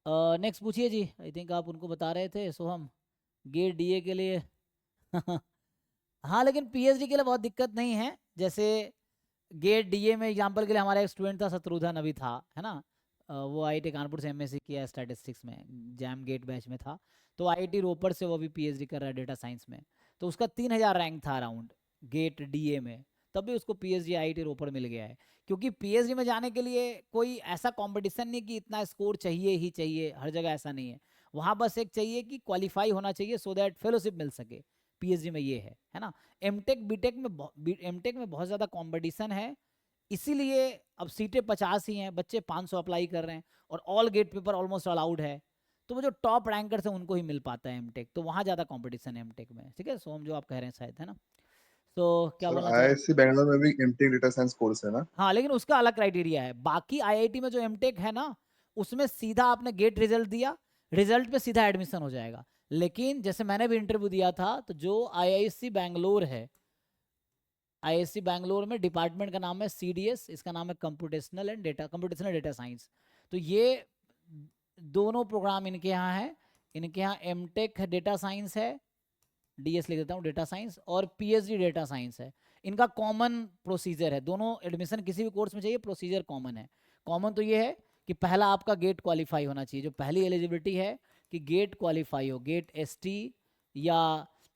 Next पूछिए जी। I think आप उनको बता रहे थे सोहम, गेट डीए के लिए। हाँ, लेकिन पीएचडी के लिए बहुत दिक्कत नहीं है। जैसे गेट डीए में एग्जांपल के लिए हमारा एक स्टूडेंट था, शत्रुधन, अभी था, है ना। वो आईआईटी कानपुर से एमएससी किया स्टैटिस्टिक्स में, जैम गेट बैच में था। तो आईआईटी रोपड़ से वो भी पीएचडी कर रहा है डेटा साइंस में। तो उसका 3000 रैंक था अराउंड गेट डीए में, तब भी उसको पीएचडी आईआईटी रोपड़ मिल गया है। क्योंकि पीएचडी में जाने के लिए कोई ऐसा कंपटीशन नहीं कि इतना स्कोर चाहिए ही चाहिए, हर जगह ऐसा नहीं है। वहाँ बस एक चाहिए कि क्वालिफाई होना चाहिए सो दैट फेलोशिप मिल सके। पीएचडी में ये है ना। एमटेक बीटेक में एमटेक में बहुत ज़्यादा कंपटीशन है, इसीलिए अब सीटें 50 ही हैं, बच्चे 500 अप्लाई कर रहे हैं, और all get paper almost allowed है। तो वो जो टॉप रैंकर्स हैं उनको ही मिल पाता है एमटेक, तो वहाँ ज़्यादा कंपटीशन है एमटेक में। ठीक है सोम, जो आप कह रहे हैं शायद, है ना। तो क्या सर बोलना चाह रहे हैं। आईआईएससी बैंगलोर में भी एमटेक डेटा साइंस कोर्स है ना? हाँ, लेकिन उसका अलग क्राइटेरिया है। बाकी आईआईटी में जो एमटेक है ना, उसमें सीधा आपने गेट रिजल्ट दिया, रिजल्ट पे सीधा एडमिशन हो जाएगा। लेकिन जैसे मैंने भी इंटरव्यू दिया था, तो जो आईआईसी बैंगलोर है, आईआईसी बैंगलोर में डिपार्टमेंट का नाम है सीडीएस, इसका नाम है कंप्यूटेशनल डेटा साइंस। तो ये दोनों प्रोग्राम इनके यहाँ है। इनके यहाँ एमटेक डेटा साइंस है, डीएस लिख देता हूँ, डेटा साइंस, और पीएचडी डेटा साइंस है। इनका कॉमन प्रोसीजर है, दोनों एडमिशन किसी भी कोर्स में चाहिए, प्रोसीजर कॉमन है। कॉमन तो ये है कि पहला आपका गेट क्वालिफाई होना चाहिए, जो पहली एलिजिबिलिटी है कि गेट क्वालिफाई हो, गेट एसटी, या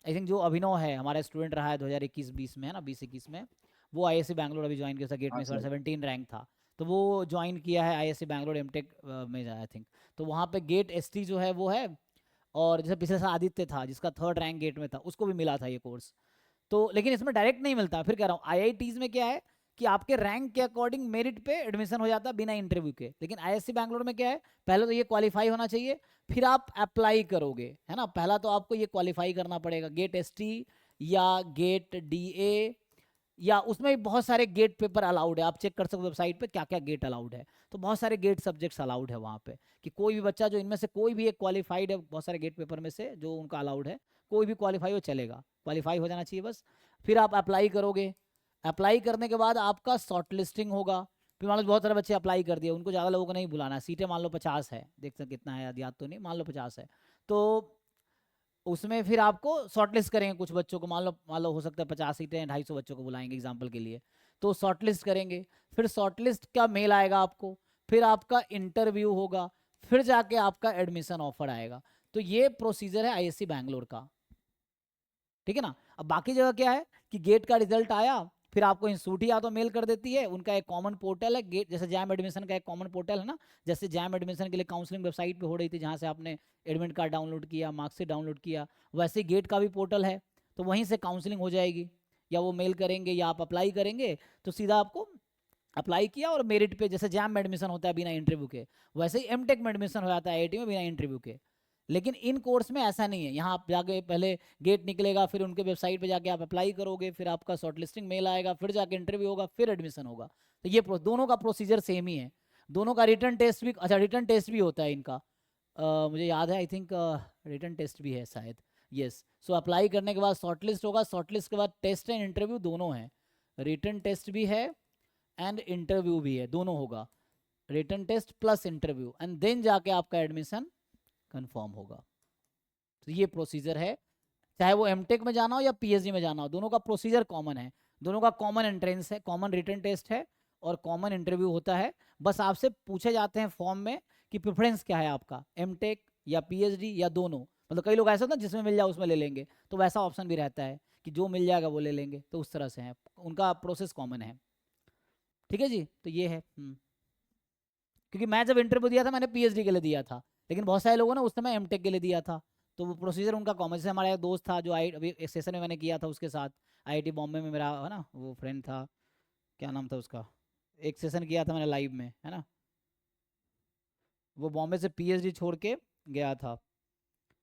आई थिंक जो अभिनव है, हमारा स्टूडेंट रहा है 2021-20 में, है ना, 20-21 में, वो आईएससी बैंगलोर अभी ज्वाइन किया था, गेट में हाँ इस बार सर। 17 रैंक था। तो वो ज्वाइन किया है आईएससी बैंगलोर एमटेक में, आई थिंक। तो वहाँ पे गेट एसटी जो है वो है। और जैसे पिछले साल आदित्य था, जिसका 3rd रैंक गेट में था, उसको भी मिला था ये कोर्स। तो लेकिन इसमें डायरेक्ट नहीं मिलता। फिर कह रहा हूँ आईआईटीज में क्या है कि आपके रैंक के अकॉर्डिंग मेरिट पे एडमिशन हो जाता है बिना इंटरव्यू के। लेकिन आईएससी बैंगलोर में क्या है, पहले तो ये क्वालिफाई होना चाहिए, फिर आप अप्लाई करोगे, है ना। पहला तो आपको ये क्वालिफाई करना पड़ेगा, गेट एसटी या गेट डीए, या उसमें भी बहुत सारे गेट पेपर अलाउड है। आप चेक कर सकते हो वेबसाइट पे क्या क्या गेट अलाउड है। तो बहुत सारे गेट सब्जेक्ट्स अलाउड है वहाँ पे, कि कोई भी बच्चा जो इनमें से कोई भी एक क्वालिफाइड है, बहुत सारे गेट पेपर में से जो उनका अलाउड है, कोई भी क्वालिफाई हो चलेगा, क्वालिफाई हो जाना चाहिए बस। फिर आप अप्लाई करोगे, अप्लाई करने के बाद आपका शॉर्ट लिस्टिंग होगा। फिर मान लो बहुत सारे बच्चे अप्लाई कर दिए, उनको ज़्यादा लोगों को नहीं बुलाना, सीटें मान लो 50 है, देखते हैं कितना है, याद तो नहीं, मान लो 50 है। तो उसमें फिर आपको शॉर्ट लिस्ट करेंगे कुछ बच्चों को, मान लो हो सकता है 50 सीटें, 250 बच्चों को बुलाएंगे एग्जाम्पल के लिए। तो शॉर्ट लिस्ट करेंगे, फिर शॉर्ट लिस्ट का मेल आएगा आपको, फिर आपका इंटरव्यू होगा, फिर जाके आपका एडमिशन ऑफर आएगा। तो ये प्रोसीजर है आईएससी बैंगलोर का। ठीक है ना। अब बाकी जगह क्या है कि गेट का रिजल्ट आया, फिर आपको इंस्टीट्यूट या तो मेल कर देती है, उनका एक कॉमन पोर्टल है गेट, जैसे जैम एडमिशन का एक कॉमन पोर्टल है ना। जैसे जैम एडमिशन के लिए काउंसलिंग वेबसाइट पे हो रही थी, जहाँ से आपने एडमिट कार्ड डाउनलोड किया, मार्कशीट डाउनलोड किया, वैसे गेट का भी पोर्टल है। तो वहीं से काउंसलिंग हो जाएगी, या वो मेल करेंगे या आप अप्लाई करेंगे, तो सीधा आपको अप्लाई किया और मेरिट पे, जैसे जैम में एडमिशन होता है बिना इंटरव्यू के, वैसे ही एमटेक में एडमिशन हो जाता है आईआईटी में बिना इंटरव्यू के। लेकिन इन कोर्स में ऐसा नहीं है। यहाँ आप जाके पहले गेट निकलेगा, फिर उनके वेबसाइट पे जाके आप अप्लाई करोगे, फिर आपका शॉर्ट लिस्टिंग मेल आएगा, फिर जाके इंटरव्यू होगा, फिर एडमिशन होगा। तो ये दोनों का प्रोसीजर सेम ही है। दोनों का रिटर्न टेस्ट भी, अच्छा रिटर्न टेस्ट भी होता है इनका। मुझे याद है, आई थिंक रिटर्न टेस्ट भी है शायद। यस, सो अप्लाई करने के बाद शॉर्ट लिस्ट होगा, शॉर्ट लिस्ट के बाद टेस्ट एंड इंटरव्यू दोनों है। रिटर्न टेस्ट भी है एंड इंटरव्यू भी है, दोनों होगा। Written test plus interview, and then जाके आपका एडमिशन कंफर्म होगा। तो ये प्रोसीजर है, चाहे वो एमटेक में जाना हो या पीएचडी में जाना हो, दोनों का प्रोसीजर कॉमन है। दोनों का कॉमन एंट्रेंस है, कॉमन रिटर्न टेस्ट है, और कॉमन इंटरव्यू होता है। बस आपसे पूछे जाते हैं फॉर्म में कि प्रेफरेंस क्या है आपका, एमटेक या पीएचडी या दोनों। मतलब कई लोग ऐसा होता है जिसमें मिल जाए उसमें ले लेंगे, तो वैसा ऑप्शन भी रहता है कि जो मिल जाएगा वो ले लेंगे। तो उस तरह से है, उनका प्रोसेस कॉमन है। ठीक है जी, तो ये है। क्योंकि मैं जब इंटरव्यू दिया था मैंने पीएचडी के लिए दिया था, लेकिन बहुत सारे लोगों ने उस समय एमटेक के लिए दिया था। तो वो प्रोसीजर उनका कॉमन। जैसे हमारा एक दोस्त था जो आई अभी एक सेशन में मैंने किया था उसके साथ, आईआईटी बॉम्बे में मेरा, है ना, वो फ्रेंड था, क्या नाम था उसका, एक सेशन किया था मैंने लाइव में, है ना। वो बॉम्बे से पीएचडी छोड़ के गया था,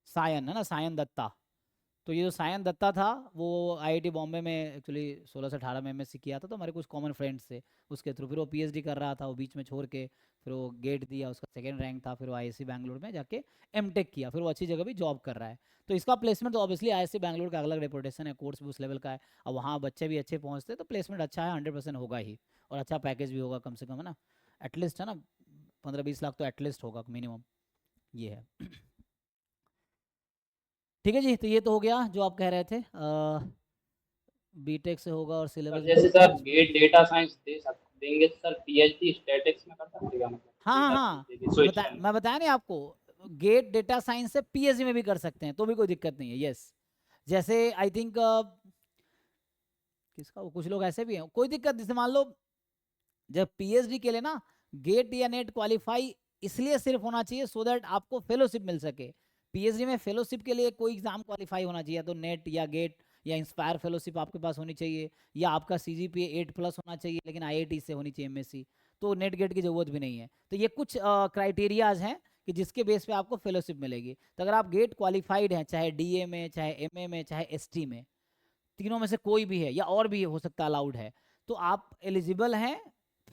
सायन, है ना, सायन दत्ता। तो ये जो सायन दत्ता था, वो आईआईटी बॉम्बे में एक्चुअली 16 से 18 में एमएससी किया था। तो हमारे कुछ कॉमन फ्रेंड्स थे उसके थ्रू। फिर वो पीएचडी कर रहा था, वो बीच में छोड़ के, फिर वो गेट दिया, उसका 2nd रैंक था, फिर वो आईआईसी बैंगलोर में जाके एमटेक किया, फिर वो अच्छी जगह भी जॉब कर रहा है। तो इसका प्लेसमेंट तो ऑब्वियसली आईआईसी बैंगलोर का अलग रेपुटेशन है, कोर्स भी उस लेवल का है, और वहाँ बच्चे भी अच्छे पहुँचते हैं, तो प्लेसमेंट अच्छा है, 100% होगा ही। और अच्छा पैकेज भी होगा कम से कम, है ना, एटलीस्ट, है ना, 15-20 लाख तो एटलीस्ट होगा मिनिमम। ये है। ठीक है जी, तो ये तो हो गया जो आप कह रहे थे, बीटेक से होगा और सर सिलेबस भी जैसे होगा सर उसमें। गेट डेटा साइंस देंगे तो सर पीएचडी स्टैटिक्स में कर सकते हैं मतलब हाँ हाँ डेटा साइंस हाँ, देके स्विच करना। मैं बताया नहीं आपको, गेट डेटा साइंस से पीएचडी में भी कर सकते हैं, तो भी कोई दिक्कत नहीं है। यस, जैसे आई थिंक किसका, कुछ लोग ऐसे भी हैं, कोई दिक्कत, जैसे मान लो जब पीएचडी के लिए ना गेट या नेट क्वालिफाई इसलिए सिर्फ होना चाहिए सो दैट आपको फेलोशिप मिल सके। पीएचडी में फेलोशिप के लिए कोई एग्जाम क्वालिफाई होना चाहिए, तो नेट या गेट या इंस्पायर फेलोशिप आपके पास होनी चाहिए, या आपका सीजीपीए 8+ होना चाहिए, लेकिन आईआईटी से होनी चाहिए एमएससी, तो नेट गेट की जरूरत भी नहीं है। तो ये कुछ क्राइटेरियाज हैं कि जिसके बेस पे आपको फेलोशिप मिलेगी। तो अगर आप गेट क्वालिफाइड हैं, चाहे डीए में, चाहे एमए में, चाहे एसटी में, तीनों में से कोई भी है या और भी हो सकता है अलाउड है, तो आप एलिजिबल हैं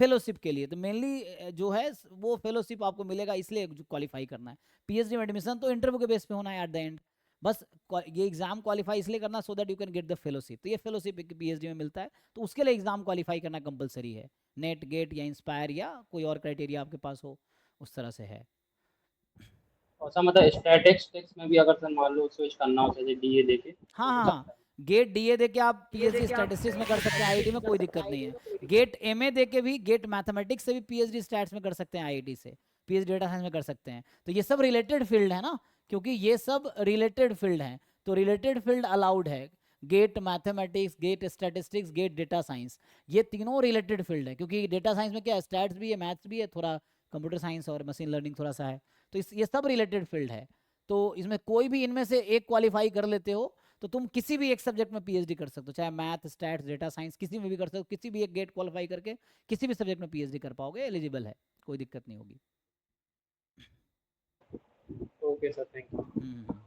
फेलोशिप के लिए। तो मेनली जो है वो फेलोशिप आपको मिलेगा, इसलिए क्वालिफाई करना है। पीएचडी में एडमिशन तो इंटरव्यू के बेस पे होना है एट द एंड, बस ये एग्जाम क्वालिफाई इसलिए करना so that you can get the fellowship. तो ये फेलोशिप पीएचडी में मिलता है, तो उसके लिए एग्जाम क्वालिफाई करना कंपलसरी है, नेट गेट या इंस्पायर या कोई और क्राइटेरिया आपके पास हो, उस तरह से है। और सर मतलब स्टैटिक्स में भी अगर सर मान लो स्विच करना हो जैसे डीए देके हाँ तो हो हाँ हाँ, सकता है। गेट डीए दे के आप पीएचडी स्टैटिस्टिक्स में कर सकते हैं आईआईटी में, कोई दिक्कत नहीं है। गेट एमए दे के भी, गेट मैथमेटिक्स से भी पीएचडी स्टैट्स में कर सकते हैं आईआईटी से, पीएचडी डेटा साइंस में कर सकते हैं। तो ये सब रिलेटेड फील्ड है ना, क्योंकि ये सब रिलेटेड फील्ड हैं, तो रिलेटेड फील्ड अलाउड है। GATE mathematics, GATE statistics, GATE data science, ये तीनों रिलेटेड फील्ड है, क्योंकि डेटा साइंस में क्या है, स्टैट्स भी है, मैथ्स भी है, थोड़ा कंप्यूटर साइंस और मशीन लर्निंग थोड़ा सा है, तो ये सब रिलेटेड फील्ड है। तो इसमें कोई भी इनमें से एक क्वालिफाई कर लेते हो तो तुम किसी भी एक सब्जेक्ट में पीएचडी कर सकते हो, चाहे मैथ, स्टैट्स, डेटा साइंस, किसी में भी कर सकते हो, किसी भी एक गेट क्वालिफाई करके किसी भी सब्जेक्ट में पीएचडी कर पाओगे, एलिजिबल है, कोई दिक्कत नहीं होगी। Okay sir, thank you. Hmm.